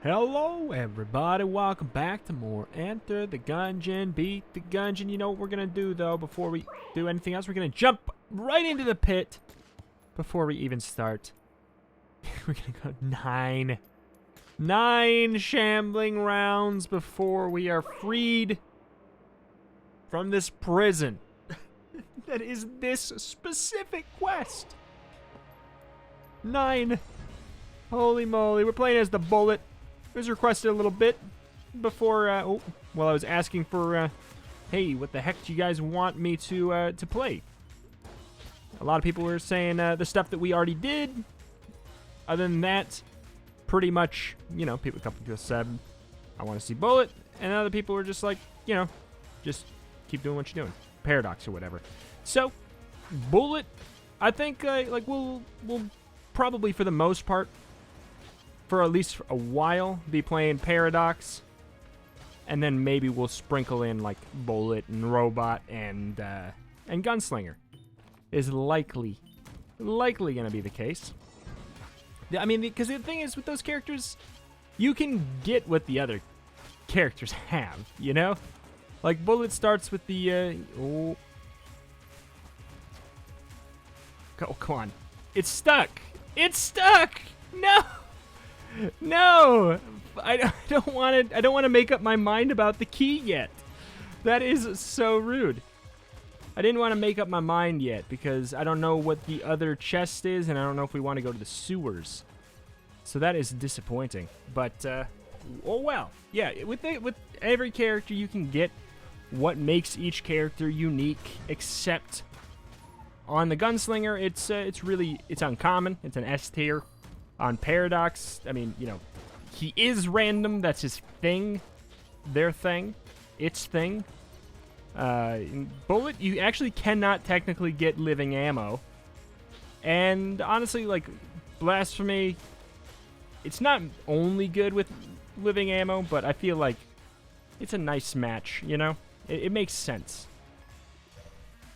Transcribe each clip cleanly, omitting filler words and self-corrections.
Hello everybody, welcome back to more Enter the Gungeon, beat the Gungeon. You know what we're gonna do though, before we do anything else? We're gonna jump right into the pit before we even start. We're gonna go nine shambling rounds before we are freed from this prison that is this specific quest. 9. Holy moly, we're playing as the Bullet. It was requested a little bit before, while I was asking for, hey, what the heck do you guys want me to play? A lot of people were saying the stuff that we already did. Other than that, pretty much, you know, a couple people said, I want to see Bullet, and other people were just like, you know, just keep doing what you're doing. Paradox or whatever. So, Bullet, I think, like, we'll probably, for the most part, for at least a while, be playing Paradox, and then maybe we'll sprinkle in like Bullet and Robot and Gunslinger. Is likely gonna be the case. I mean, because the thing is with those characters, you can get what the other characters have, you know? Like Bullet starts with the oh, come on, it's stuck. It's stuck. No. No, I don't want to make up my mind about the key yet. That is so rude. I didn't want to make up my mind yet because I don't know what the other chest is, and I don't know if we want to go to the sewers. So that is disappointing. But oh well. Yeah, with every character you can get what makes each character unique. Except on the Gunslinger, it's uncommon. It's an S tier. On Paradox, I mean, you know, he is random. That's his thing. Their thing. Its thing. In Bullet, you actually cannot technically get living ammo. And honestly, like, Blasphemy, it's not only good with living ammo, but I feel like it's a nice match, you know? It makes sense.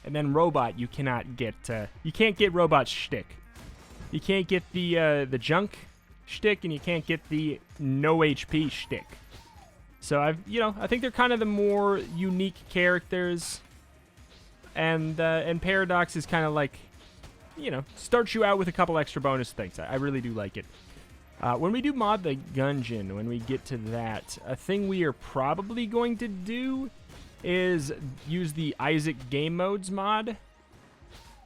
And then Robot, you cannot get, you can't get Robot's shtick. You can't get the junk shtick, and you can't get the no HP shtick. So I think they're kind of the more unique characters, and Paradox is kind of like, you know, starts you out with a couple extra bonus things. I really do like it. When we do mod the Gungeon, when we get to that, a thing we are probably going to do is use the Isaac Game Modes mod,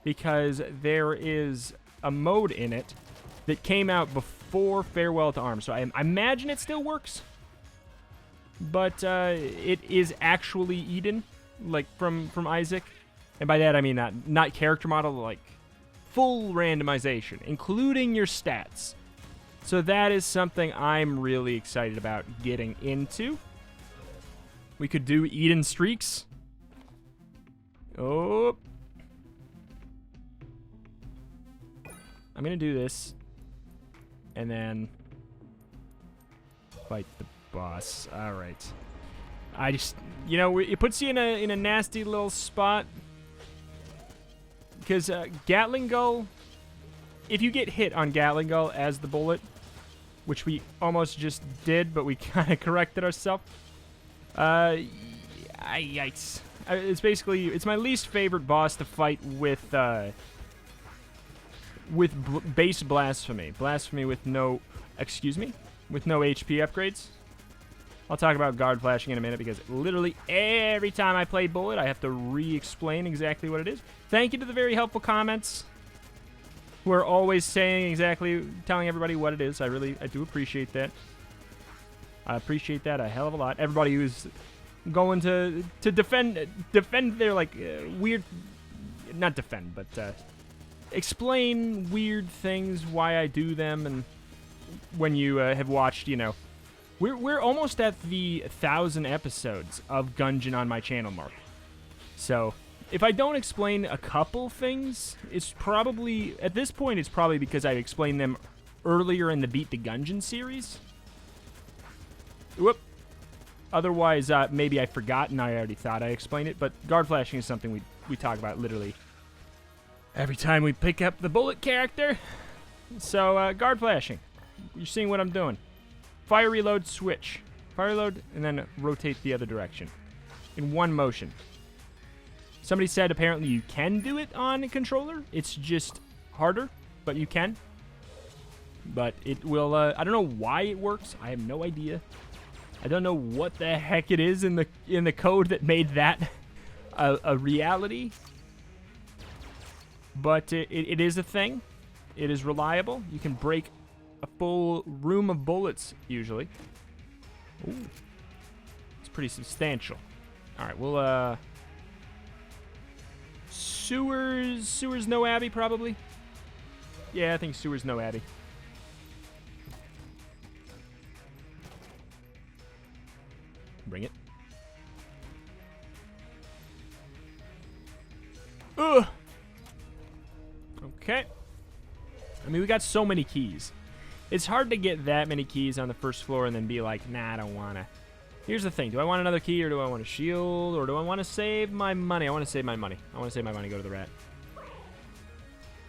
because there is a mode in it that came out before Farewell to Arms. So I imagine it still works, but it is actually Eden, like from Isaac. And by that I mean not character model, like full randomization, including your stats. So that is something I'm really excited about getting into. We could do Eden streaks. Oh. I'm going to do this, and then fight the boss. All right. I just, you know, it puts you in a nasty little spot, because Gatling Gull, if you get hit on Gatling Gull as the Bullet, which we almost just did, but we kind of corrected ourselves, yikes. It's my least favorite boss to fight with base Blasphemy. Blasphemy with no HP upgrades. I'll talk about guard flashing in a minute, because literally every time I play Bullet, I have to re-explain exactly what it is. Thank you to the very helpful comments who are always telling everybody what it is. I do appreciate that. I appreciate that a hell of a lot. Everybody who's going to defend their, like, weird, not defend, but, explain weird things, why I do them, and when you have watched, you know, we're almost at the 1,000 episodes of Gungeon on my channel mark. So if I don't explain a couple things, it's probably, at this point, it's probably because I explained them earlier in the Beat the Gungeon series. Whoop. Otherwise, maybe I forgot and I already thought I explained it, but guard flashing is something we talk about literally every time we pick up the Bullet character. So, guard flashing. You're seeing what I'm doing. Fire reload, switch. Fire reload, and then rotate the other direction. In one motion. Somebody said apparently you can do it on a controller. It's just harder, but you can. But it will, I don't know why it works. I have no idea. I don't know what the heck it is in the code that made that a reality. But it is a thing. It is reliable. You can break a full room of bullets, usually. Ooh. It's pretty substantial. Alright, we'll, Sewers, no Abby, probably. Yeah, I think Sewers, no Abby. Bring it. Ugh! Okay. I mean, we got so many keys. It's hard to get that many keys on the first floor and then be like, nah, I don't wanna. Here's the thing. Do I want another key, or do I want a shield, or do I want to save my money? I want to save my money. I want to save my money, go to the rat.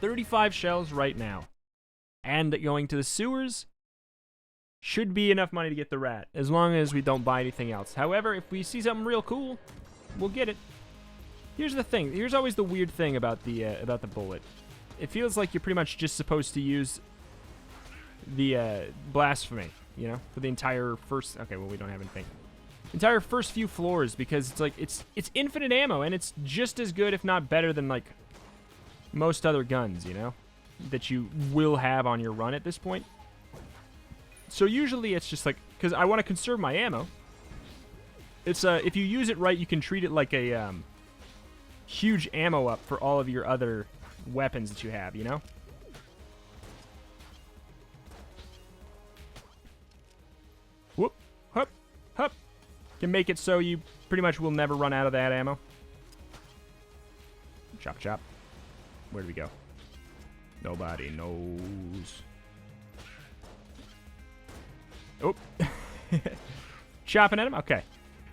35 shells right now. And going to the sewers should be enough money to get the rat, as long as we don't buy anything else. However, if we see something real cool, we'll get it. Here's the thing. Here's always the weird thing about the bullet. It feels like you're pretty much just supposed to use the Blasphemy, you know, for the entire first. Okay, well, we don't have anything. Entire first few floors, because it's like it's infinite ammo, and it's just as good, if not better, than like most other guns, you know, that you will have on your run at this point. So usually it's just like, because I want to conserve my ammo. It's if you use it right, you can treat it like a huge ammo up for all of your other weapons that you have, you know? Whoop, hup, hup. Can make it so you pretty much will never run out of that ammo. Chop, chop. Where do we go? Nobody knows. Oh. Chopping at him? Okay.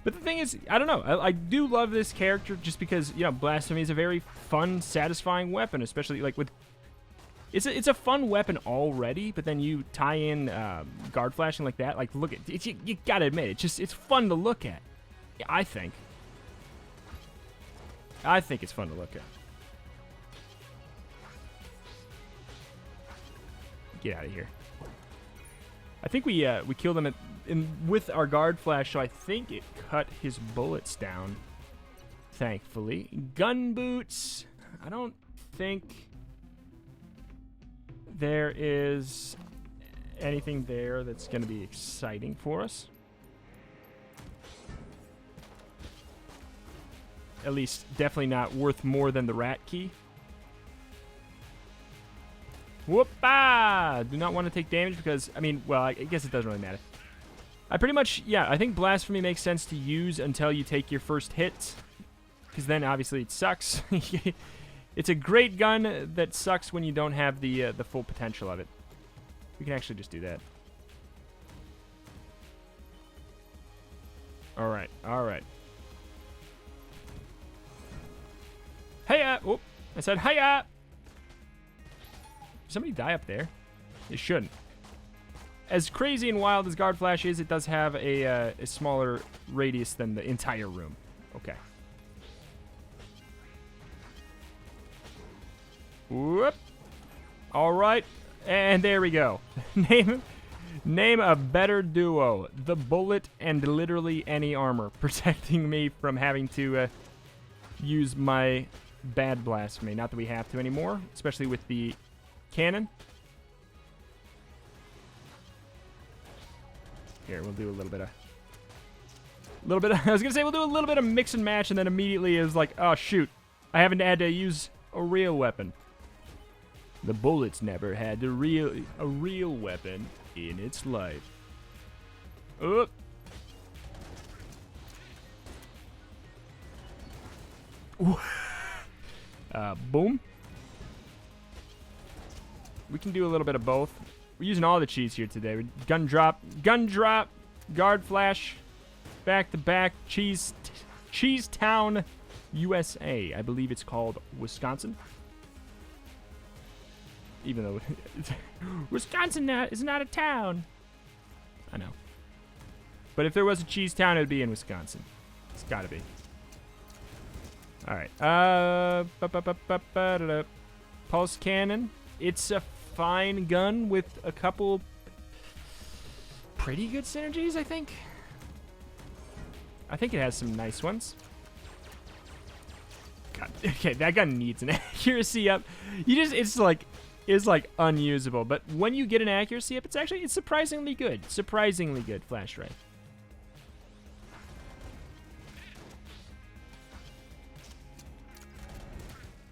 But the thing is, I don't know. I do love this character just because, you know, Blasphemy is a very fun, satisfying weapon, especially like with... It's a fun weapon already, but then you tie in guard flashing like that. Like, look at it. You gotta admit, it's fun to look at. I think. I think it's fun to look at. Get out of here. I think we killed him with our guard flash, so I think it cut his bullets down. Thankfully. Gun boots. I don't think there is anything there that's going to be exciting for us. At least, definitely not worth more than the rat key. Whoop-ah! Do not want to take damage because, I mean, well, I guess it doesn't really matter. I pretty much, yeah, I think Blasphemy makes sense to use until you take your first hit. Because then, obviously, it sucks. It's a great gun that sucks when you don't have the full potential of it. We can actually just do that. Alright, alright. Hey-ya! Whoop! I said hi-ya! Did somebody die up there? They shouldn't. As crazy and wild as Guard Flash is, it does have a smaller radius than the entire room. Okay. Whoop. All right. And there we go. Name a better duo. The bullet and literally any armor, protecting me from having to use my bad Blasphemy. Not that we have to anymore, especially with the cannon. Here, we'll do a little bit of... I was going to say we'll do a little bit of mix and match, and then immediately it was like, oh, shoot. I haven't had to use a real weapon. The bullet's never had a real weapon in its life. Oop. Boom. We can do a little bit of both. We're using all the cheese here today. Gun drop, guard flash, back to back, Cheese Town, USA. I believe it's called Wisconsin. Even though Wisconsin is not a town. I know. But if there was a cheese town, it would be in Wisconsin. It's got to be. All right. Pulse cannon. It's a fine gun with a couple pretty good synergies, I think. I think it has some nice ones. God, okay, that gun needs an accuracy up. It's like unusable. But when you get an accuracy up, it's surprisingly good. Surprisingly good flash ray.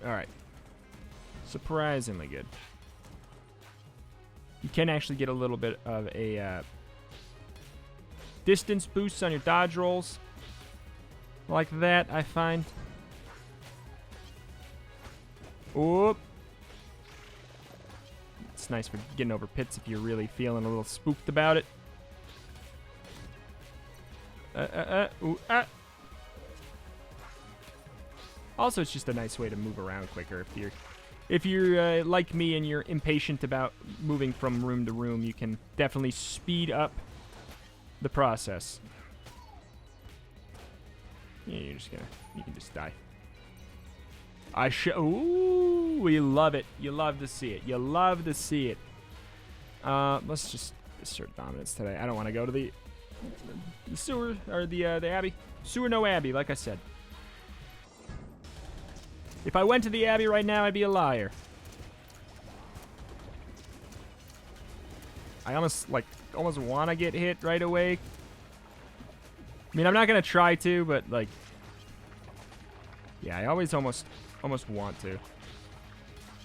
All right. Surprisingly good. You can actually get a little bit of a distance boost on your dodge rolls. Like that, I find. Oop. It's nice for getting over pits if you're really feeling a little spooked about it. Also, it's just a nice way to move around quicker. If you're like me and you're impatient about moving from room to room, you can definitely speed up the process. Yeah, you can just die. Ooh, we love it. You love to see it. You love to see it. Let's just assert dominance today. I don't want to go to the sewer, or the Abbey. Sewer, no Abbey, like I said. If I went to the Abbey right now, I'd be a liar. I almost want to get hit right away. I mean, I'm not going to try to, but, like... Yeah, I always almost want to.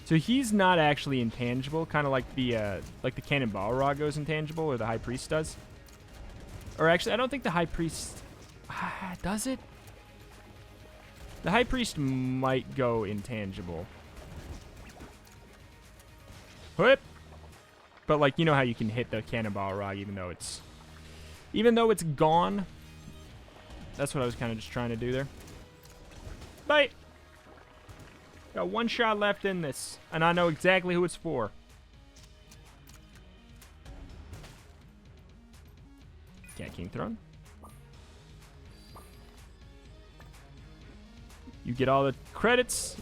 So he's not actually intangible, kind of like the Cannonball Rod goes intangible, or the High Priest does. Or actually, I don't think the High Priest... does it? The High Priest might go intangible. Whip! But, like, you know how you can hit the Cannonball Rod even though it's gone? That's what I was kind of just trying to do there. Bite! Got one shot left in this, and I know exactly who it's for. Cat King Throne. You get all the credits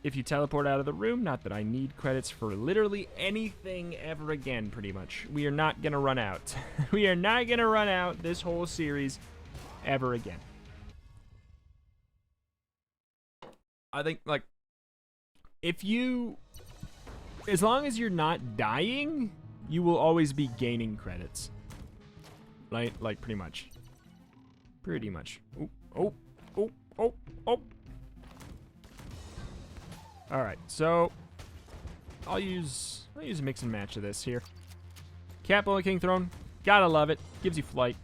if you teleport out of the room. Not that I need credits for literally anything ever again, pretty much. We are not going to run out. We are not going to run out this whole series ever again. I think, like, as long as you're not dying, you will always be gaining credits. Right? Like, pretty much. Pretty much. Oh. Alright, so I'll use a mix and match of this here. Cat Bullet King Throne. Gotta love it. Gives you flight.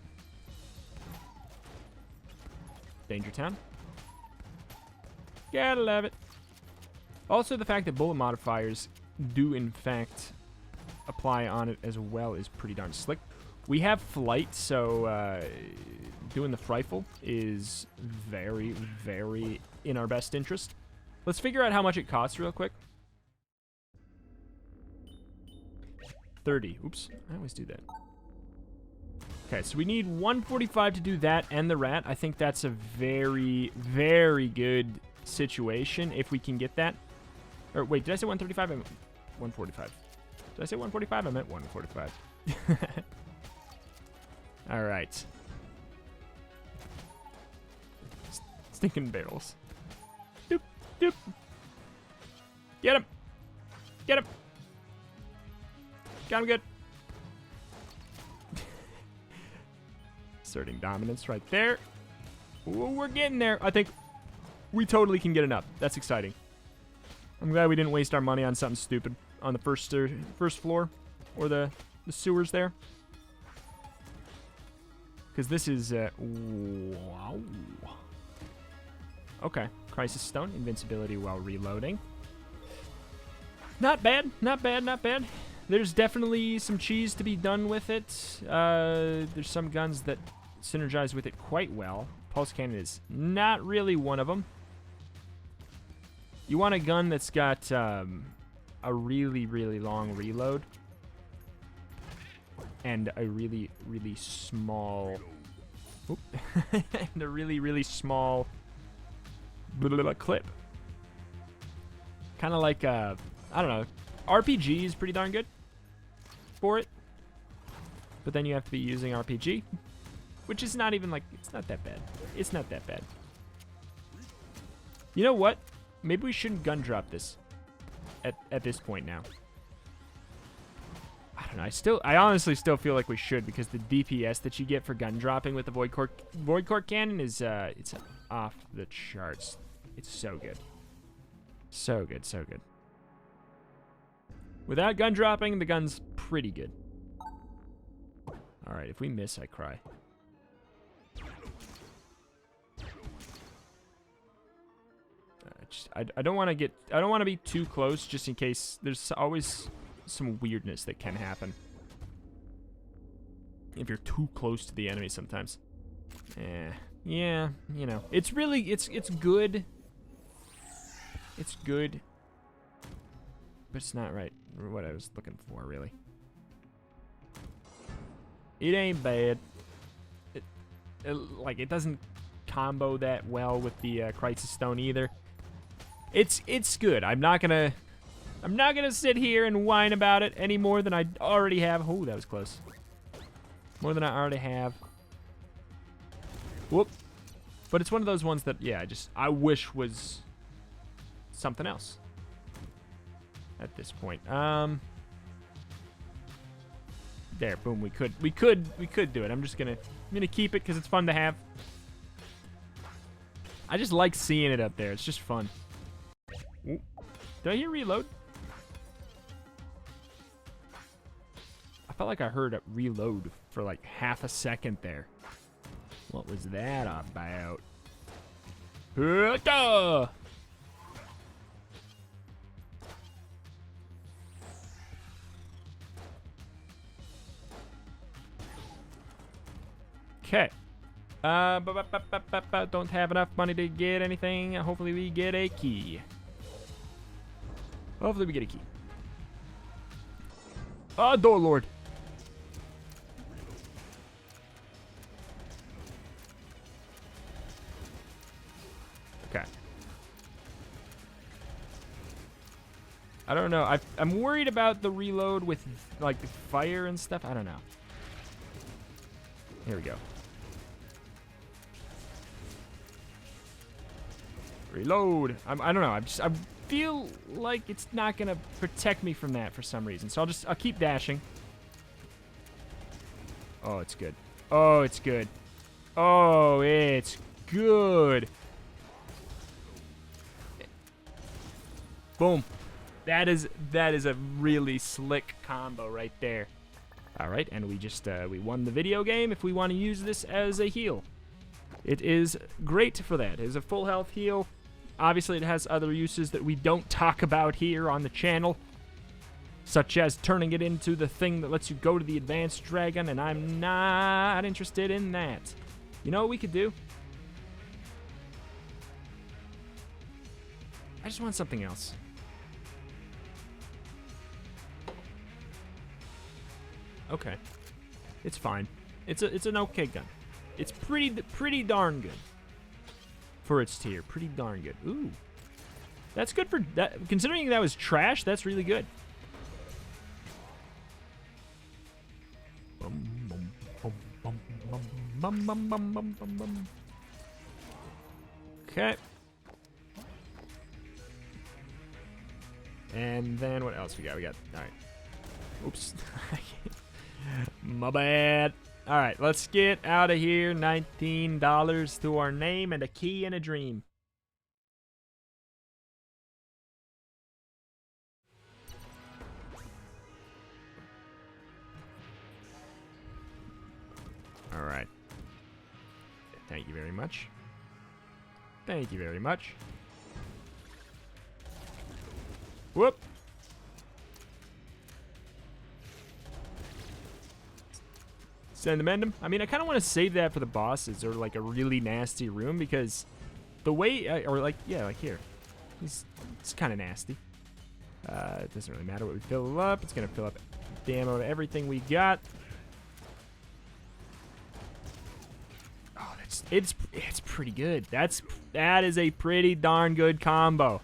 Danger Town. Gotta love it. Also, the fact that bullet modifiers do, in fact, apply on it as well is pretty darn slick. We have flight, so doing the Frightful is very, very in our best interest. Let's figure out how much it costs real quick. 30. Oops, I always do that. Okay, so we need 145 to do that and the rat. I think that's a very, very good situation if we can get that. Or wait, did I say 135? I meant 145. Did I say 145? I meant 145. All right. Stinking barrels. Doop, doop. Get him. Get him. Got him good. Asserting dominance right there. Ooh, we're getting there. I think we totally can get it up. That's exciting. I'm glad we didn't waste our money on something stupid on the first floor or the sewers there. Because this is... wow. Okay. Crisis Stone. Invincibility while reloading. Not bad. Not bad. Not bad. There's definitely some cheese to be done with it. There's some guns that synergize with it quite well. Pulse Cannon is not really one of them. You want a gun that's got a really, really long reload and a really, really small Oop. And a really, really small clip. Kind of like, I don't know. RPG is pretty darn good for it. But then you have to be using RPG, which is not even like, it's not that bad. It's not that bad. You know what? Maybe we shouldn't gun drop this at this point now. I don't know. I honestly still feel like we should, because the DPS that you get for gun dropping with the Void Court Cannon is it's off the charts. It's so good. So good, so good. Without gun dropping, the gun's pretty good. All right, if we miss, I cry. I don't want to get. I don't want to be too close, just in case. There's always some weirdness that can happen if you're too close to the enemy sometimes. Yeah, you know. It's really. It's good. It's good, but it's not right. What I was looking for, really. It ain't bad. Like, it doesn't combo that well with the Crisis Stone either. It's good. I'm not gonna sit here and whine about it any more than I already have. Oh, that was close. More than I already have. Whoop. But it's one of those ones that, yeah, I wish was something else at this point. There, boom. We could do it. I'm gonna keep it because it's fun to have. I just like seeing it up there. It's just fun. Ooh. Did I hear reload? I felt like I heard a reload for like half a second there. What was that about? Okay. Don't have enough money to get anything. Hopefully we get a key. Hopefully we get a key. Oh, door lord. Okay. I don't know. I'm worried about the reload with like the fire and stuff. I don't know. Here we go. Reload. I don't know. I feel like it's not gonna protect me from that for some reason. So I'll keep dashing. Oh, it's good. Oh, it's good. Oh, it's good. Boom. That is a really slick combo right there. All right, and we won the video game if we want to use this as a heal. It is great for that. It is a full health heal. Obviously, it has other uses that we don't talk about here on the channel, such as turning it into the thing that lets you go to the advanced dragon, and I'm not interested in that. You know what we could do? I just want something else. Okay. It's fine. It's an okay gun. It's pretty darn good. For its tier, pretty darn good. Ooh, that's good for that. Considering that was trash, that's really good. Okay. And then what else we got? All right. Oops. My bad. All right, let's get out of here. $19 to our name and a key and a dream. All right. Thank you very much. Thank you very much. Whoop. Send them, end them. I mean, I kind of want to save that for the bosses or like a really nasty room, because the way, or like, yeah, like here. It's kind of nasty. It doesn't really matter what we fill up. It's going to fill up damn out everything we got. Oh, It's pretty good. That is a pretty darn good combo.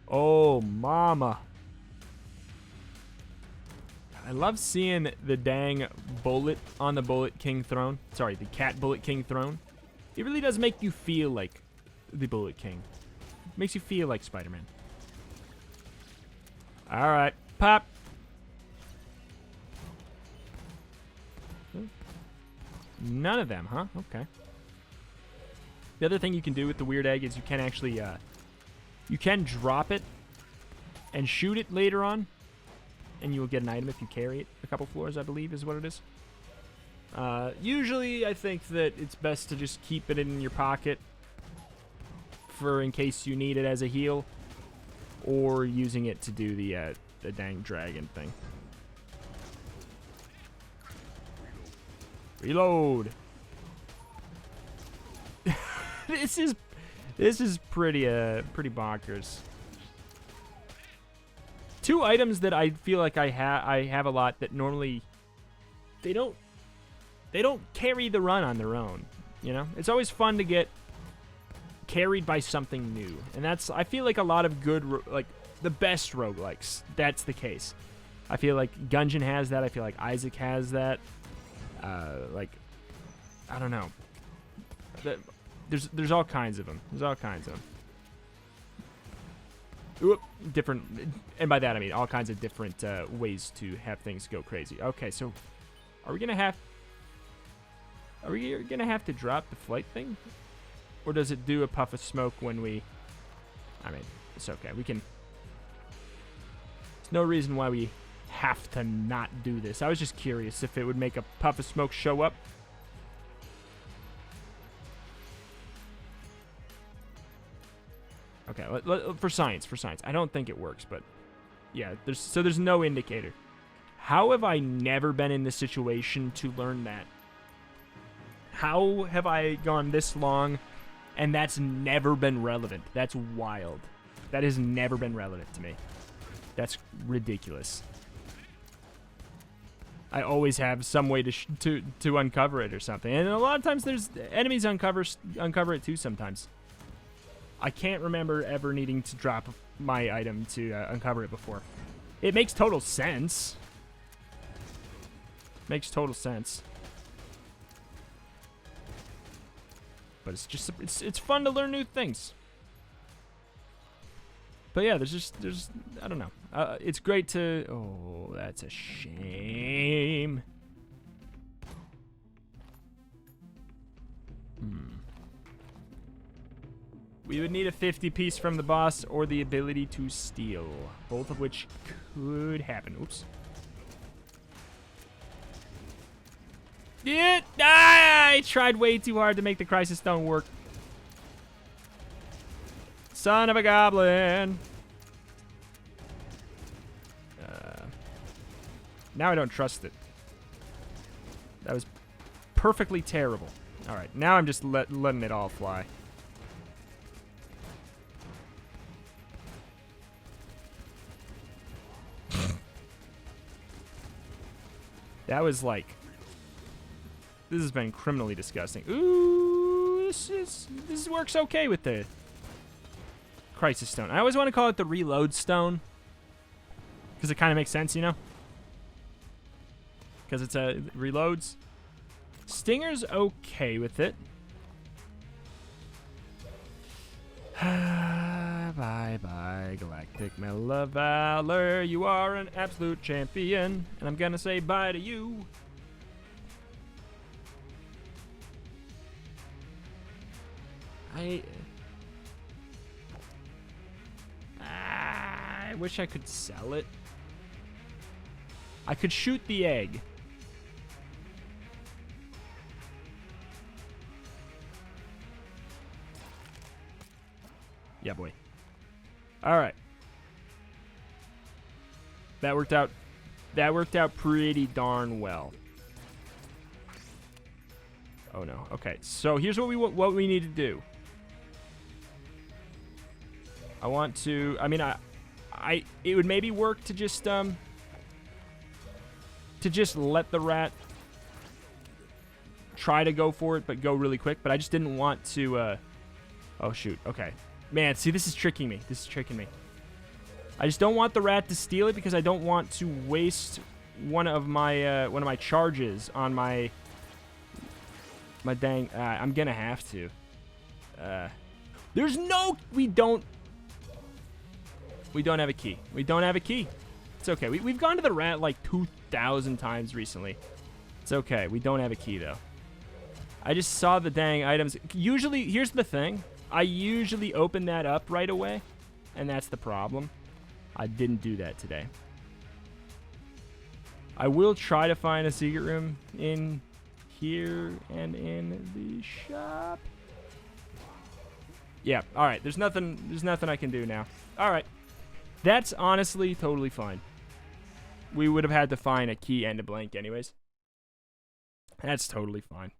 Oh, mama. I love seeing the dang bullet on the Bullet King throne. Sorry, the Cat Bullet King throne. It really does make you feel like the Bullet King. It makes you feel like Spider-Man. All right, pop. None of them, huh? Okay. The other thing you can do with the weird egg is you can actually, you can drop it and shoot it later on, and you will get an item if you carry it a couple floors, I believe is what it is. Usually, I think that it's best to just keep it in your pocket for in case you need it as a heal, or using it to do the dang dragon thing. Reload. This is pretty bonkers. Two items that I feel like I have a lot that normally they don't carry the run on their own. You know, it's always fun to get carried by something new, and I feel like a lot of good, like the best roguelikes, that's the case. I feel like Gungeon has that. I feel like Isaac has that. Like, I don't know. There's all kinds of them. There's all kinds of them. Oop, different, and by that I mean all kinds of different ways to have things go crazy. Okay, so are we gonna have to drop the flight thing, or does it do a puff of smoke when we? I mean, it's okay. We can. There's no reason why we have to not do this. I was just curious if it would make a puff of smoke show up. Okay, for science. I don't think it works, but yeah, there's no indicator. How have I never been in this situation to learn that? How have I gone this long and that's never been relevant? That's wild. That has never been relevant to me. That's ridiculous. I always have some way to uncover it or something, and a lot of times there's enemies uncover it too. Sometimes I can't remember ever needing to drop my item to uncover it before. It makes total sense. Makes total sense. But it's just it's fun to learn new things. But yeah, there's I don't know. It's great to. Oh, that's a shame. We would need a 50 piece from the boss or the ability to steal, both of which could happen. Oops. Yeah, I tried way too hard to make the Crisis Stone work. Son of a goblin. Now I don't trust it. That was perfectly terrible. All right, now I'm just letting it all fly. That was like... This has been criminally disgusting. Ooh, this works okay with the Crisis Stone. I always want to call it the Reload Stone, because it kind of makes sense, you know? Because it's reloads. Stinger's okay with it. Bye-bye, Galactic Medal of Valor. You are an absolute champion, and I'm gonna say bye to you. I wish I could sell it. I could shoot the egg. Yeah, boy. All right. That worked out. That worked out pretty darn well. Oh no. Okay. So here's what we need to do. I want to. I mean, it would maybe work to just let the rat try to go for it, but go really quick. But I just didn't want to... Oh, shoot. Okay. Man, see, this is tricking me. This is tricking me. I just don't want the rat to steal it because I don't want to waste one of my charges on my dang... I'm gonna have to. There's no... We don't have a key. We don't have a key. It's okay. We've gone to the rat like 2,000 times recently. It's okay. We don't have a key, though. I just saw the dang items. Usually, here's the thing. I usually open that up right away, and that's the problem. I didn't do that today. I will try to find a secret room in here and in the shop. Yeah, all right. There's nothing I can do now. All right. That's honestly totally fine. We would have had to find a key and a blank anyways. That's totally fine.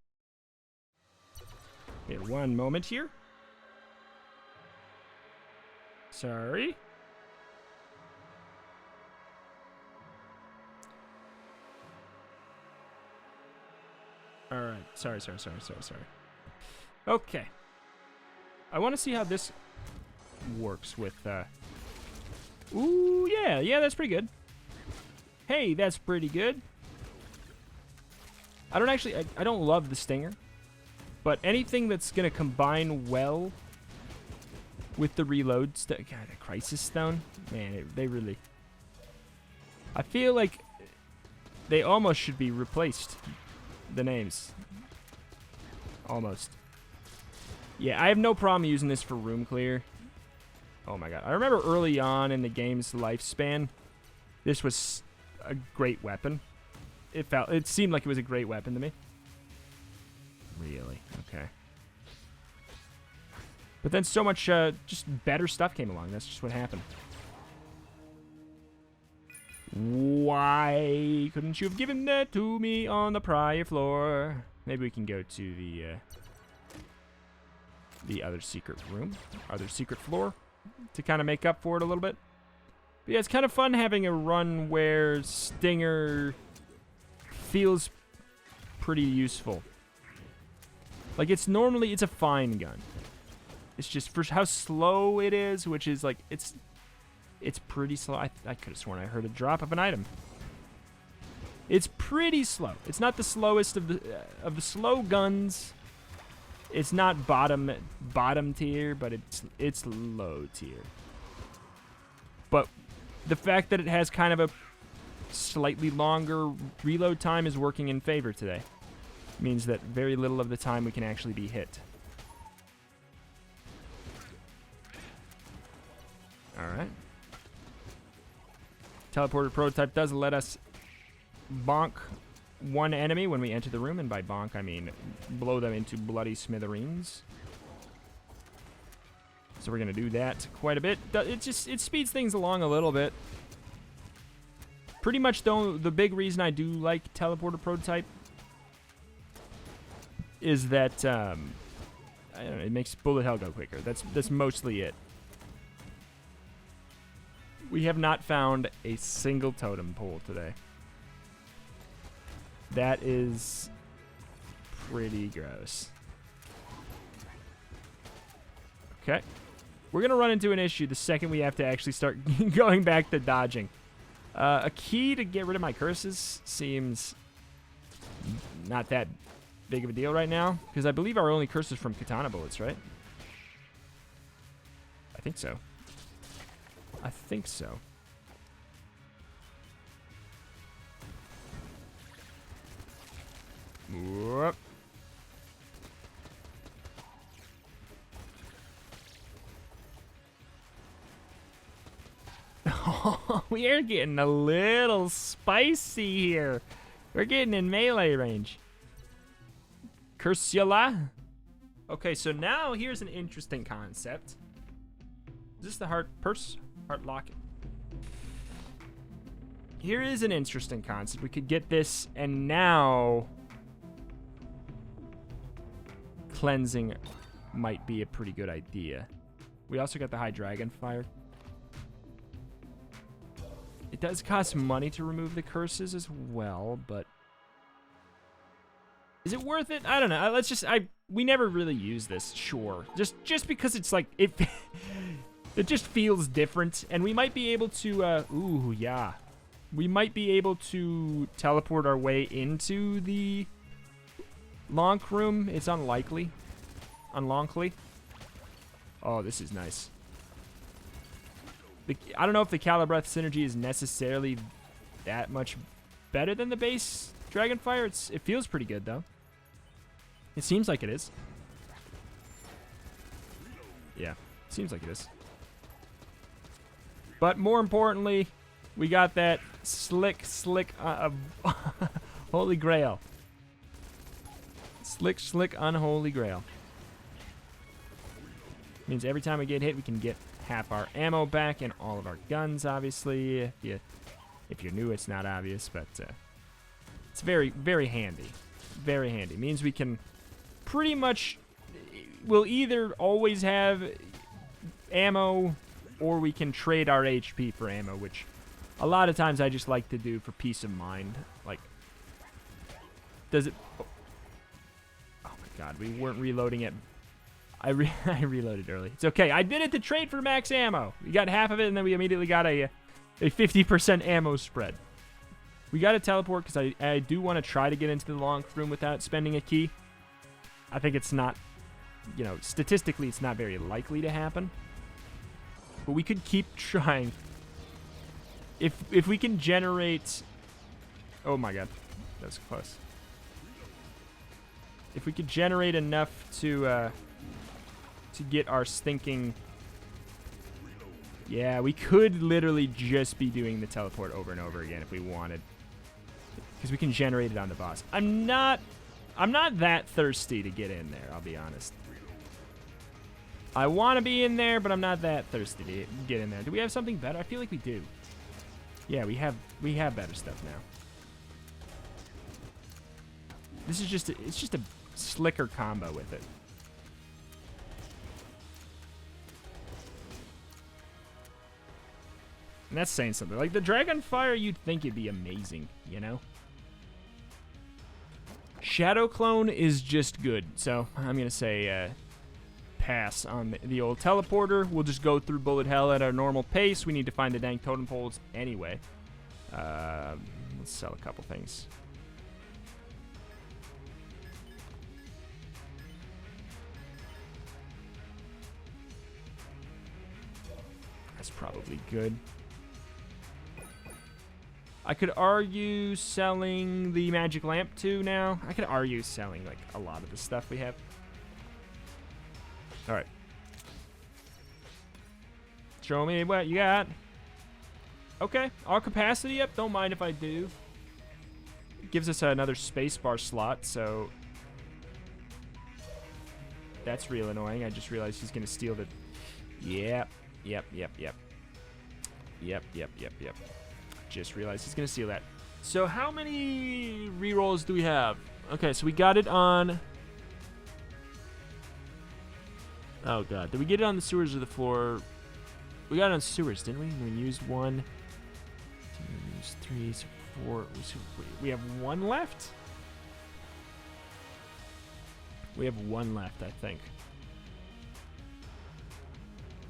Okay, one moment here. Sorry. All right. Sorry. Okay. I want to see how this works with... Ooh, yeah, that's pretty good. Hey, that's pretty good. I don't love the stinger, but anything that's gonna combine well with the reload God, a crisis stone, man, they really... I feel like they almost should be replaced. The names, almost. Yeah, I have no problem using this for room clear. Oh my god. I remember early on in the game's lifespan, this was a great weapon. It seemed like it was a great weapon to me. Really? Okay. But then so much just better stuff came along. That's just what happened. Why couldn't you have given that to me on the prior floor? Maybe we can go to the other secret room, other secret floor, to kind of make up for it a little bit. But yeah, it's kind of fun having a run where Stinger feels pretty useful. Like, it's a fine gun. It's just for how slow it is, which is like, it's pretty slow. I could have sworn I heard a drop of an item. It's pretty slow. It's not the slowest of the slow guns. It's not bottom tier, but it's low tier. But the fact that it has kind of a slightly longer reload time is working in favor today. It means that very little of the time we can actually be hit. All right. Teleporter prototype does let us bonk one enemy when we enter the room, and by bonk I mean blow them into bloody smithereens. So we're gonna do that quite a bit. It speeds things along a little bit. Pretty much though, the big reason I do like teleporter prototype is that I don't know, it makes bullet hell go quicker. That's mostly it. We have not found a single totem pole today. That is pretty gross. Okay. We're going to run into an issue the second we have to actually start going back to dodging. A key to get rid of my curses seems not that big of a deal right now, because I believe our only curse is from katana bullets, right? I think so. I think so. Whoop. We are getting a little spicy here. We're getting in melee range. Cursula. Okay, so now here's an interesting concept. Is this the heart purse? Heart locket. Here is an interesting concept. We could get this, and now cleansing might be a pretty good idea. We also got the high dragon fire. It does cost money to remove the curses as well, but Is it worth it? I don't know. Let's just we never really use this, sure. Just because it's like it it just feels different, and we might be able to ooh, yeah. We might be able to teleport our way into the Lonk room. It's unlikely. Unlonkly. Oh, this is nice. I don't know if the Calibreth synergy is necessarily that much better than the base Dragonfire. It feels pretty good, though. It seems like it is. Yeah, seems like it is. But more importantly, we got that slick Holy Grail. Slick Unholy Grail. Means every time we get hit, we can get half our ammo back and all of our guns, obviously. If you're new, it's not obvious, but it's very, very handy. Very handy. Means we can pretty much... We'll either always have ammo, or we can trade our HP for ammo, which a lot of times I just like to do for peace of mind. Like, does it... Oh my god, we weren't reloading it. I reloaded early. It's okay. I did it to trade for max ammo. We got half of it, and then we immediately got a 50% ammo spread. We got to teleport because I do want to try to get into the long room without spending a key. I think it's not, you know, statistically it's not very likely to happen. But we could keep trying. If we can generate... Oh my god. That was close. If we could generate enough to get our stinking... Yeah, we could literally just be doing the teleport over and over again if we wanted. Because we can generate it on the boss. I'm not that thirsty to get in there, I'll be honest. I want to be in there, but I'm not that thirsty to get in there. Do we have something better? I feel like we do. Yeah, we have better stuff now. This is just it's just a slicker combo with it. And that's saying something. Like, the Dragonfire, you'd think it'd be amazing, you know? Shadow Clone is just good. So, I'm going to say pass on the old teleporter. We'll just go through bullet hell at our normal pace. We need to find the dang totem poles anyway. Let's sell a couple things. That's probably good. I could argue selling the magic lamp too now. I could argue selling like a lot of the stuff we have. All right. Show me what you got. Okay, our capacity up. Don't mind if I do. It gives us another spacebar slot, so that's real annoying. I just realized he's gonna steal the. Yep. Just realized he's gonna steal that. So how many rerolls do we have? Okay, so we got it on... Oh god, did we get it on the sewers or the floor? We got it on sewers, didn't we? We used 1, 2, used 3, so 4. We have 1 left? We have 1 left, I think.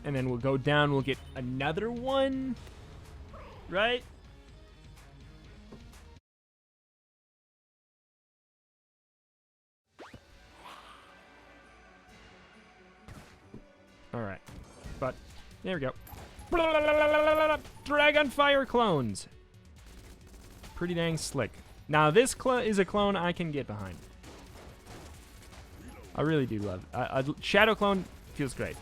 And then we'll go down, we'll get another 1, right? Alright. But, there we go. Dragonfire clones. Pretty dang slick. Now, this is a clone I can get behind. I really do love it. Shadow clone feels great.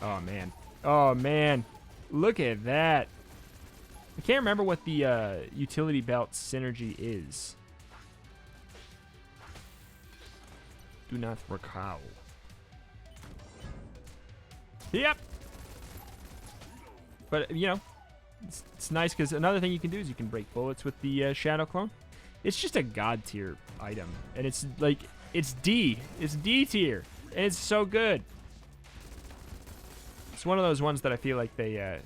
Oh, man. Oh, man. Look at that. I can't remember what the utility belt synergy is. Do not recall. Yep. But, you know, it's nice because another thing you can do is you can break bullets with the Shadow Clone. It's just a god tier item. And it's like, it's D. It's D tier. And it's so good. It's one of those ones that I feel like they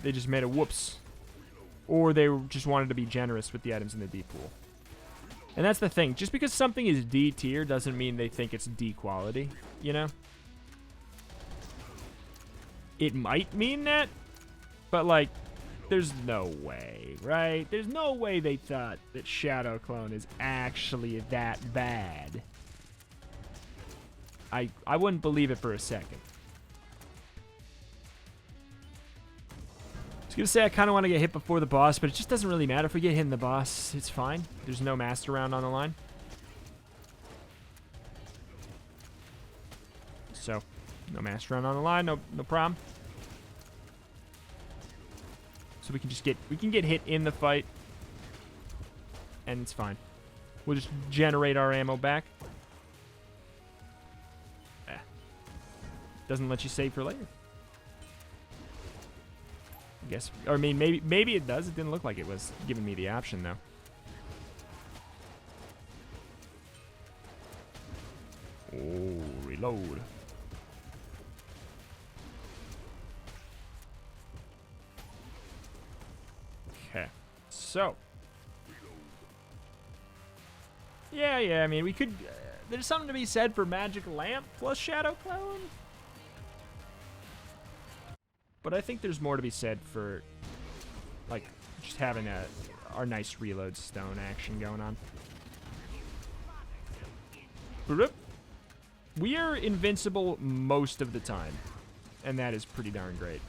just made a whoops. Or they just wanted to be generous with the items in the D pool. And that's the thing. Just because something is D tier doesn't mean they think it's D quality, you know? It might mean that, but like, there's no way, right? There's no way they thought that Shadow Clone is actually that bad. I wouldn't believe it for a second. I was gonna say I kind of want to get hit before the boss, but it just doesn't really matter. If we get hit in the boss, it's fine. There's no master round on the line. So, no master round on the line, no problem. So we can get hit in the fight, and it's fine. We'll just generate our ammo back. Doesn't let you save for later. I guess, or I mean, maybe it does. It didn't look like it was giving me the option though. Oh, reload. Okay, so. Yeah, I mean, we could, there's something to be said for Magic Lamp plus Shadow Clone. But I think there's more to be said for, like, just having our nice reload stone action going on. We are invincible most of the time, and that is pretty darn great.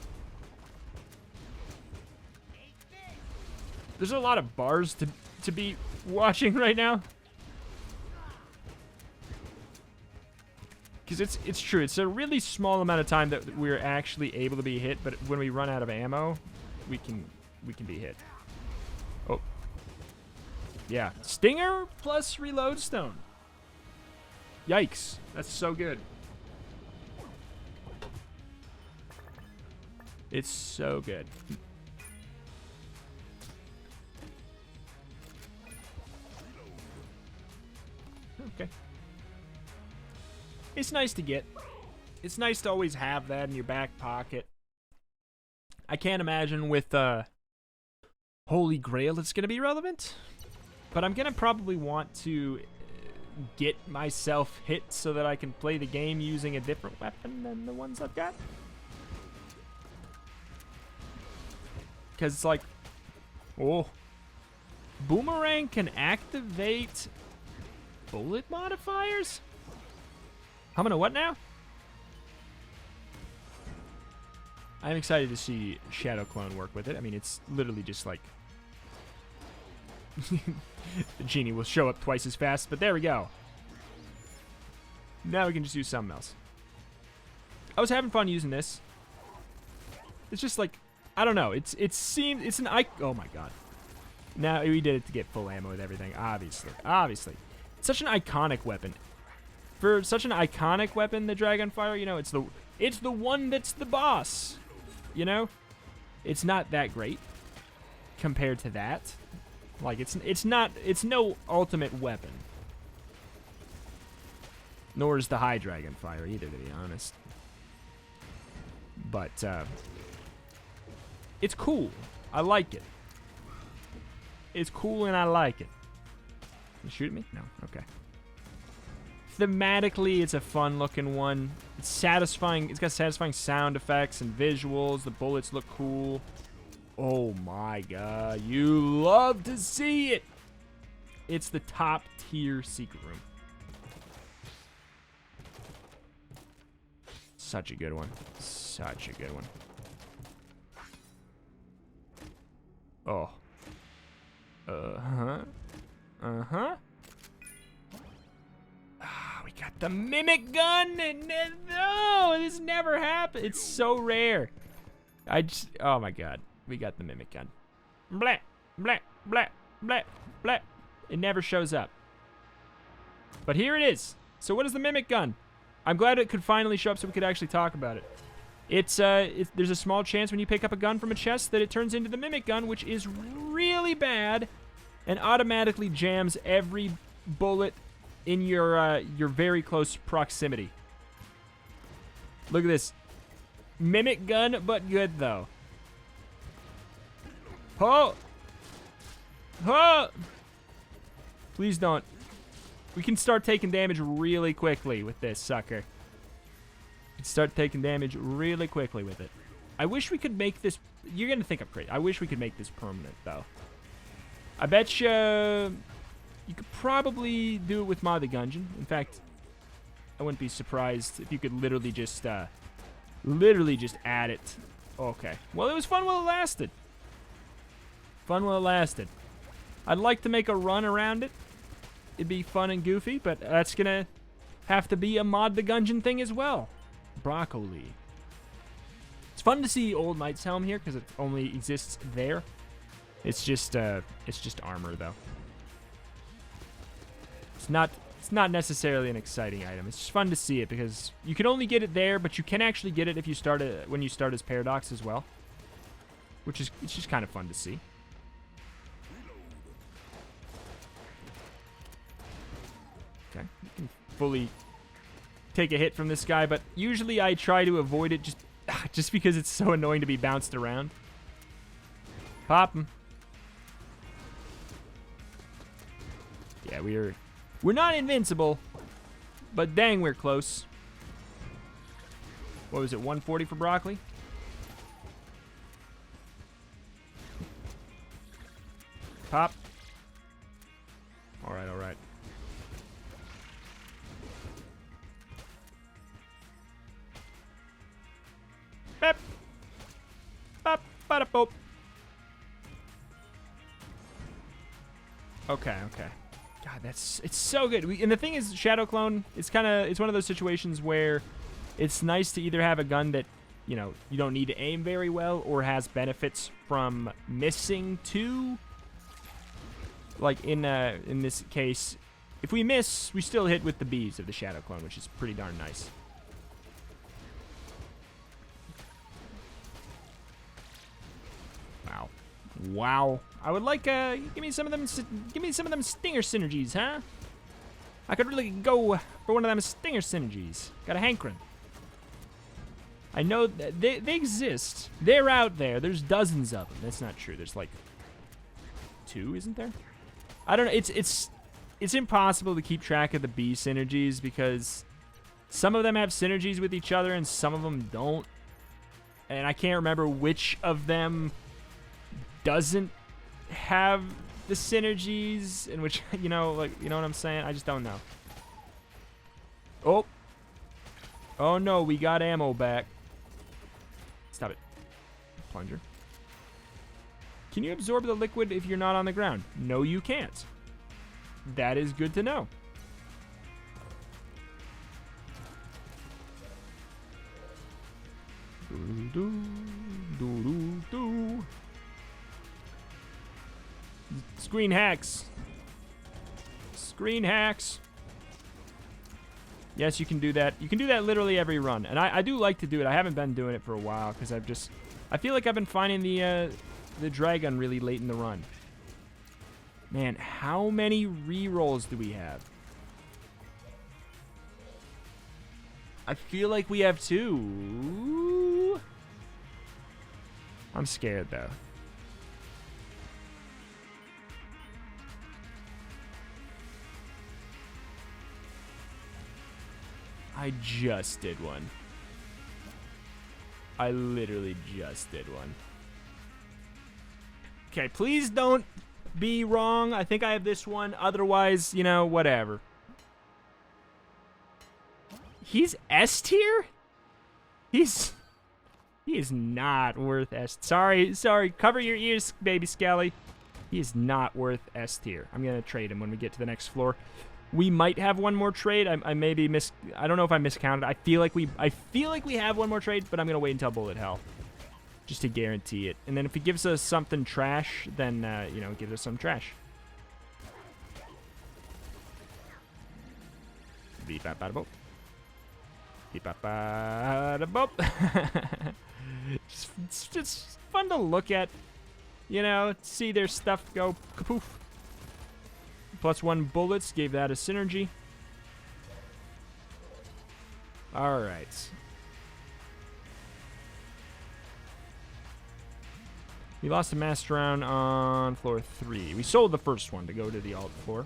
There's a lot of bars to be watching right now. Because it's true, it's a really small amount of time that we're actually able to be hit, but when we run out of ammo, we can be hit. Oh. Yeah. Stinger plus reload stone. Yikes. That's so good. It's so good. Okay. It's nice to get. It's nice to always have that in your back pocket. I can't imagine with Holy Grail it's going to be relevant. But I'm going to probably want to get myself hit so that I can play the game using a different weapon than the ones I've got. Because it's like, oh, Boomerang can activate bullet modifiers? I'm gonna what now? I'm excited to see Shadow Clone work with it. I mean, it's literally just like the genie will show up twice as fast, but there we go. Now we can just use something else. I was having fun using this. It's just like, I don't know. It's an oh my god. Now we did it to get full ammo with everything, obviously. Obviously. It's such an iconic weapon. For such an iconic weapon, the Dragonfire, you know, it's the one that's the boss. You know? It's not that great compared to that. Like it's no ultimate weapon. Nor is the High Dragonfire either, to be honest. But it's cool. I like it. It's cool and I like it. You shoot me? No. Okay. Thematically, it's a fun-looking one. It's satisfying. It's got satisfying sound effects and visuals. The bullets look cool. Oh my god. You love to see it. It's the top-tier secret room. Such a good one. Such a good one. Oh. Uh-huh. Uh-huh. Ah, we got the mimic gun. No, this never happened. It's so rare. Oh my god. We got the mimic gun. Blah, blah, blah, blah, blah. It never shows up. But here it is. So what is the mimic gun? I'm glad it could finally show up so we could actually talk about it. There's a small chance when you pick up a gun from a chest that it turns into the mimic gun, which is really bad and automatically jams every bullet in your very close proximity. Look at this. Mimic gun, but good, though. Oh! Oh! Please don't. We can start taking damage really quickly with this sucker. We can start taking damage really quickly with it. I wish we could make this... You're going to think I'm crazy. I wish we could make this permanent, though. I bet you could probably do it with Mod the Gungeon. In fact, I wouldn't be surprised if you could literally just add it. Okay. Well, it was fun while it lasted. Fun while it lasted. I'd like to make a run around it. It'd be fun and goofy, but that's going to have to be a Mod the Gungeon thing as well. Broccoli. It's fun to see Old Knight's Helm here because it only exists there. It's just armor though. It's not necessarily an exciting item. It's just fun to see it because you can only get it there, but you can actually get it if you start it when you start as Paradox as well. It's just kind of fun to see. Okay, you can fully take a hit from this guy, but usually I try to avoid it just because it's so annoying to be bounced around. Pop him. Yeah, we're not invincible, but dang, we're close. What was it, 140 for broccoli? Pop. All right, all right. Bep. Bop, bada, boop. Okay, okay. God, it's so good. And the thing is, Shadow Clone, it's one of those situations where it's nice to either have a gun that, you know, you don't need to aim very well or has benefits from missing too. Like in this case, if we miss, we still hit with the bees of the Shadow Clone, which is pretty darn nice. Wow. Wow. I would like give me some of them stinger synergies, huh? I could really go for one of them stinger synergies. Got a hankering. I know that they exist. They're out there. There's dozens of them. That's not true. There's like 2, isn't there? I don't know. It's impossible to keep track of the bee synergies because some of them have synergies with each other and some of them don't. And I can't remember which of them doesn't have the synergies and which, you know what I'm saying? I just don't know. Oh no, we got ammo back. Stop it. Plunger. Can you absorb the liquid if you're not on the ground? No, you can't. That is good to know. Screen hacks. Screen hacks. Yes, you can do that. You can do that literally every run. And I do like to do it. I haven't been doing it for a while because I feel like I've been finding the dragon really late in the run. Man, how many rerolls do we have? I feel like we have 2. I'm scared though. I just did one. I literally just did one. Okay, please don't be wrong. I think I have this one. Otherwise, you know, whatever. He's S tier? He is not worth S. Sorry. Cover your ears, baby Scally. He is not worth S tier. I'm gonna trade him when we get to the next floor. We might have one more trade. I maybe I don't know if I miscounted. I feel like we have one more trade, but I'm gonna wait until bullet hell, just to guarantee it. And then if he gives us something trash, then you know, give us some trash. Beep bap bada boop. Beep bap bada boop. It's just fun to look at, you know, see their stuff go kapoof. +1 bullets, gave that a synergy. Alright. We lost a master round on floor 3. We sold the first one to go to the alt floor.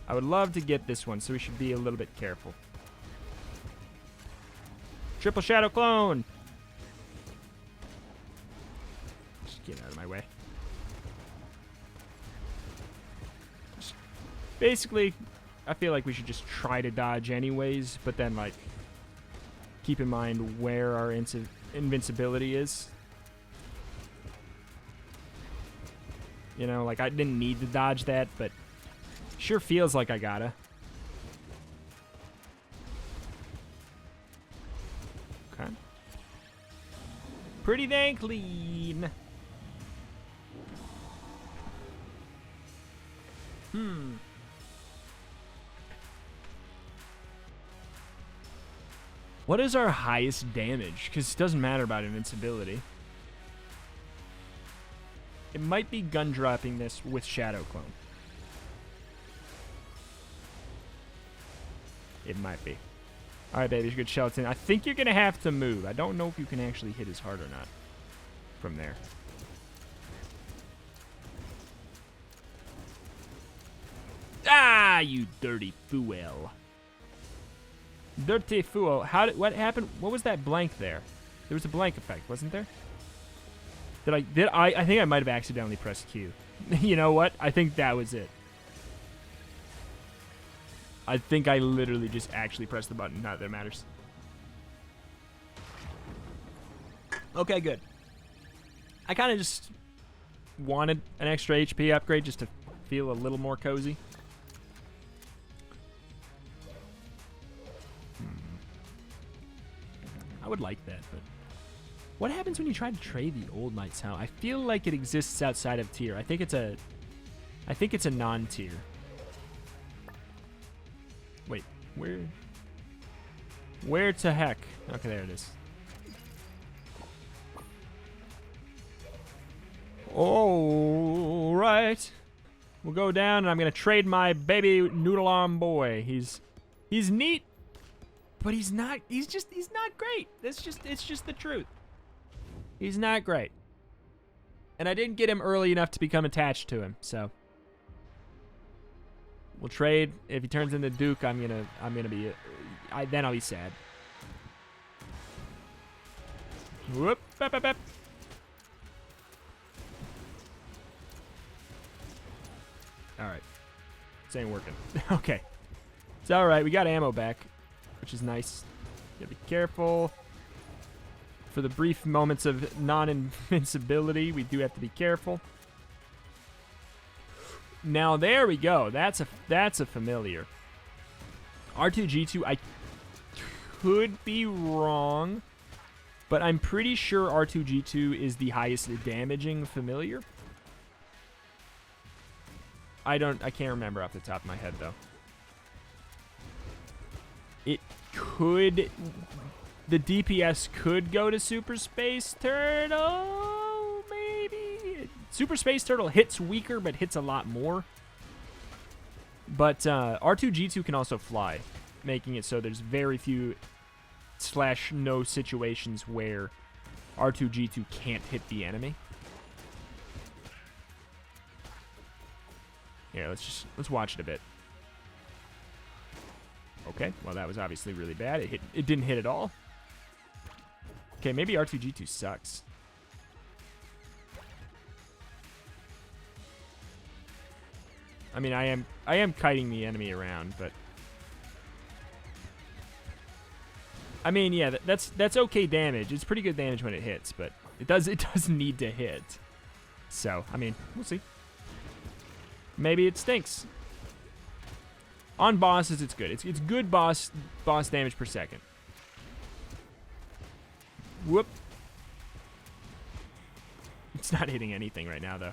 I would love to get this one, so we should be a little bit careful. Triple Shadow Clone! Just get out of my way. Basically, I feel like we should just try to dodge anyways, but then, like, keep in mind where our invincibility is. You know, like, I didn't need to dodge that, but sure feels like I gotta. Okay. Pretty dang clean. What is our highest damage? Because it doesn't matter about invincibility. It might be gun dropping this with Shadow Clone. It might be. Alright, baby, good Skeleton. I think you're going to have to move. I don't know if you can actually hit as hard or not from there. Ah, you dirty fool. Dirty fool. What happened? What was that blank there? There was a blank effect, wasn't there? I think I might have accidentally pressed Q. You know what? I think that was it. I think I literally just actually pressed the button. Not that it matters. Okay, good. I kind of just wanted an extra HP upgrade just to feel a little more cozy. I would like that, but what happens when you try to trade the old Knight's Helm? I feel like it exists outside of tier. I think it's a non-tier. Wait, where to heck? Okay, there it is. All right, we'll go down, and I'm gonna trade my baby noodle arm boy. He's neat, but he's not great. It's just the truth. He's not great. And I didn't get him early enough to become attached to him, so we'll trade. If he turns into Duke, I'm gonna be then I'll be sad. Whoop, bap, bap, bap. All right. This ain't working. Okay. It's all right. We got ammo back, which is nice. Gotta be careful. For the brief moments of non-invincibility, we do have to be careful. Now there we go. That's a familiar. R2-G2, I could be wrong, but I'm pretty sure R2-G2 is the highest damaging familiar. I can't remember off the top of my head though. It could, the DPS could go to Super Space Turtle, maybe? Super Space Turtle hits weaker, but hits a lot more. But R2-G2 can also fly, making it so there's very few / no situations where R2-G2 can't hit the enemy. Yeah, let's watch it a bit. Okay, well that was obviously really bad. It didn't hit at all. Okay, maybe R2-G2 sucks. I mean, I am kiting the enemy around, but I mean, yeah, that's okay damage. It's pretty good damage when it hits, but it does need to hit. So, I mean, we'll see. Maybe it stinks. On bosses, it's good. It's good boss damage per second. Whoop. It's not hitting anything right now, though.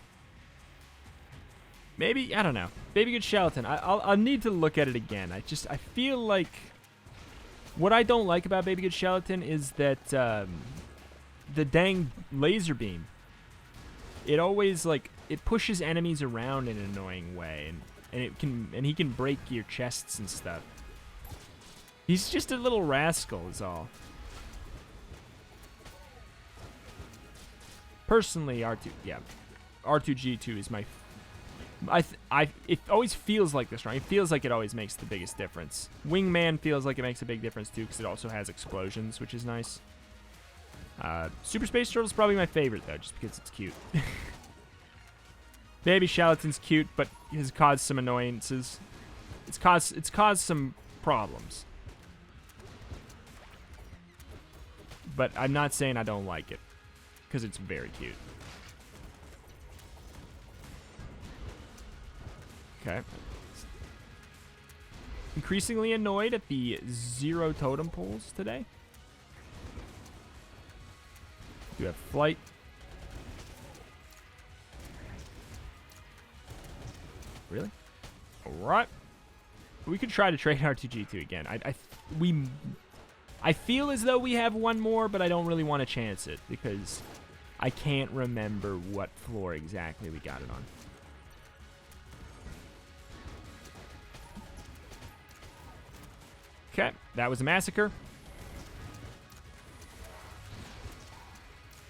Maybe, I don't know. Baby Good Skeleton. I'll need to look at it again. I feel like what I don't like about Baby Good Skeleton is that the dang laser beam. It always it pushes enemies around in an annoying way, and he can break your chests and stuff. He's just a little rascal, is all. Personally, R2-G2 is It always feels like this, right? It feels like it always makes the biggest difference. Wingman feels like it makes a big difference too, because it also has explosions, which is nice. Super Space Turtle's probably my favorite though, just because it's cute. Baby Shalatin's cute, but has caused some annoyances. It's caused some problems. But I'm not saying I don't like it, because it's very cute. Okay. Increasingly annoyed at the 0 totem poles today. You have flight. Really? Alright. We could try to trade R2G2 again. I feel as though we have one more, but I don't really want to chance it because I can't remember what floor exactly we got it on. Okay, that was a massacre.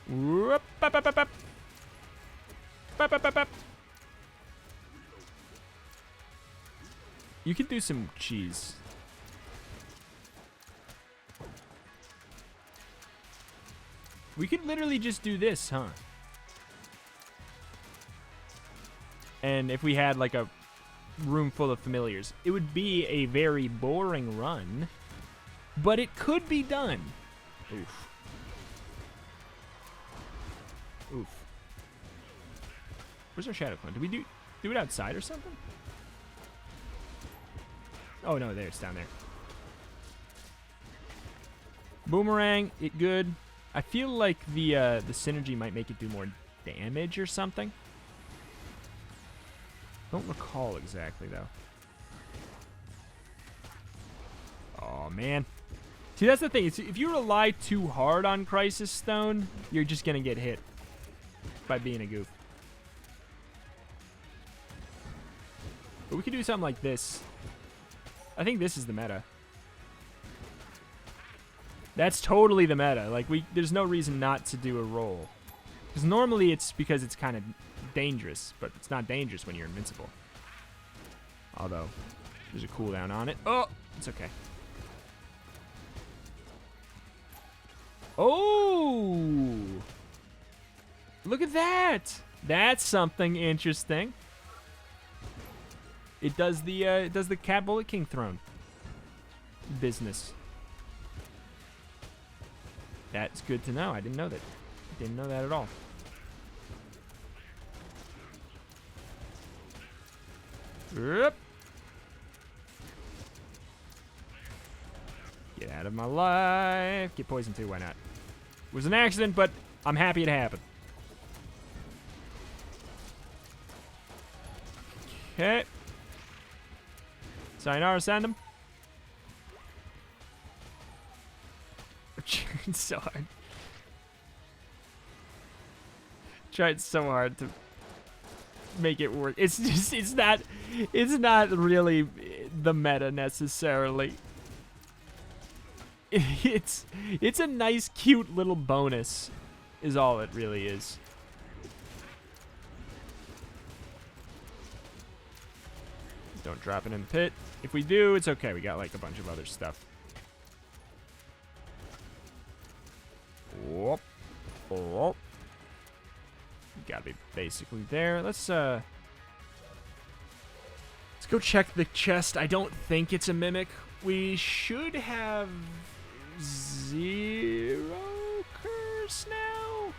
Whoop, bop, bop, bop, bop. Bop, bop, bop, bop. You could do some cheese. We could literally just do this, huh? And if we had like a room full of familiars, it would be a very boring run, but it could be done. Oof. Oof. Where's our shadow clone? Did we do it outside or something? Oh no, there, it's down there. Boomerang, it good. I feel like the synergy might make it do more damage or something. Don't recall exactly though. Oh man. See, that's the thing. If you rely too hard on Crisis Stone, you're just gonna get hit by being a goof. But we could do something like this. I think this is the meta. That's totally the meta. Like, there's no reason not to do a roll. Because normally it's because it's kind of dangerous, but it's not dangerous when you're invincible. Although, there's a cooldown on it. Oh, it's okay. Oh! Look at that! That's something interesting. It does the Cat Bullet King throne business. That's good to know. I didn't know that. Didn't know that at all. Yep. Get out of my life. Get poisoned too, why not? It was an accident, but I'm happy it happened. Okay. Sayonara, send him. Tried so hard. Tried so hard to make it work. It's just, it's not really the meta necessarily. It's a nice, cute little bonus, is all it really is. Don't drop it in the pit. If we do, it's okay. We got like a bunch of other stuff. Whoop. Whoop. Gotta be basically there. Let's go check the chest. I don't think it's a mimic. We should have 0 curse now.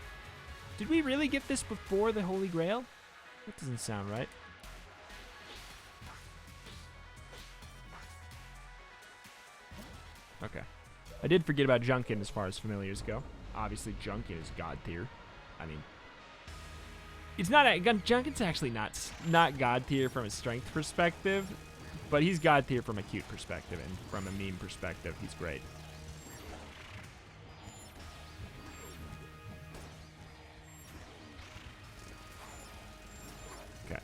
Did we really get this before the Holy Grail? That doesn't sound right. Okay. I did forget about Junkin as far as familiars go. Obviously, Junkin is god tier. I mean, it's not Junkin's actually not god tier from a strength perspective, but he's god tier from a cute perspective, and from a meme perspective, he's great. Okay.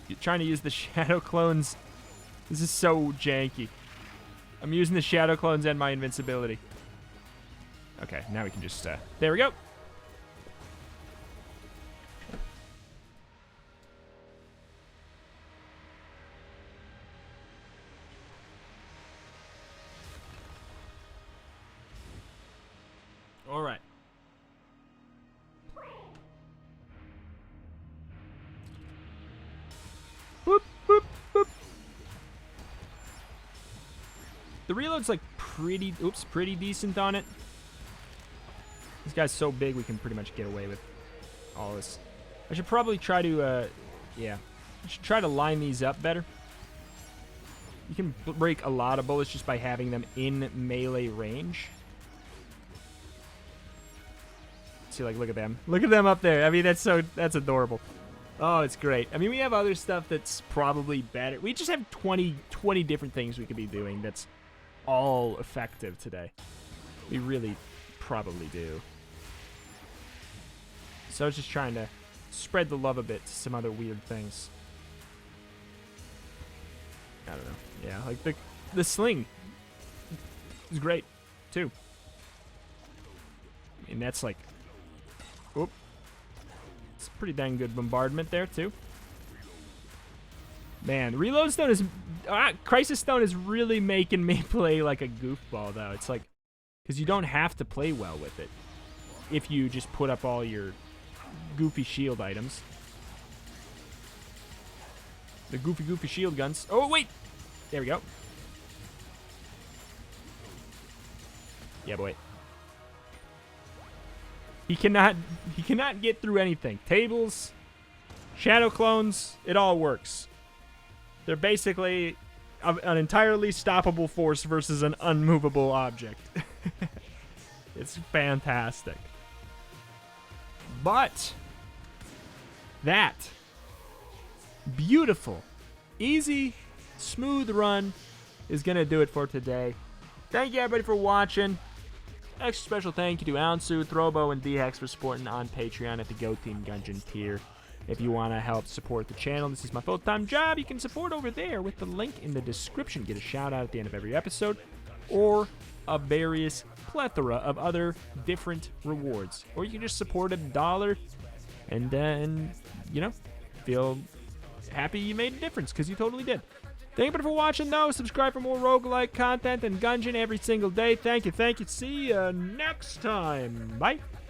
You're trying to use the shadow clones. This is so janky. I'm using the shadow clones and my invincibility. Okay, now we can just, there we go. All right. Boop, boop, boop. The reload's like pretty decent on it. This guy's so big we can pretty much get away with all this. I should probably try to, yeah. I should try to line these up better. You can break a lot of bullets just by having them in melee range. See, like, look at them. Look at them up there. I mean, that's adorable. Oh, it's great. I mean, we have other stuff that's probably better. We just have 20 different things we could be doing that's all effective today. We really probably do. So I was just trying to spread the love a bit to some other weird things. I don't know. Yeah, like the sling is great, too. I mean, that's like... Oop. It's pretty dang good bombardment there, too. Man, Reload Stone is... Crisis Stone is really making me play like a goofball, though. It's like... Because you don't have to play well with it if you just put up all your goofy shield items. The goofy shield guns. Oh, wait! There we go. Yeah, boy. He cannot get through anything. Tables, shadow clones, it all works. They're basically an entirely stoppable force versus an unmovable object. It's fantastic. But that beautiful, easy, smooth run is going to do it for today. Thank you, everybody, for watching. Extra special thank you to Aonsu, Throwbo, and D-Hex for supporting on Patreon at the Go Team Gungeon tier. If you want to help support the channel, this is my full-time job. You can support over there with the link in the description. Get a shout-out at the end of every episode, or a various plethora of other different rewards. Or you can just support $1 and you know, feel happy you made a difference, because you totally did. Thank you for watching, though. Subscribe for more roguelike content and Gungeon every single day. Thank you. See you next time. Bye.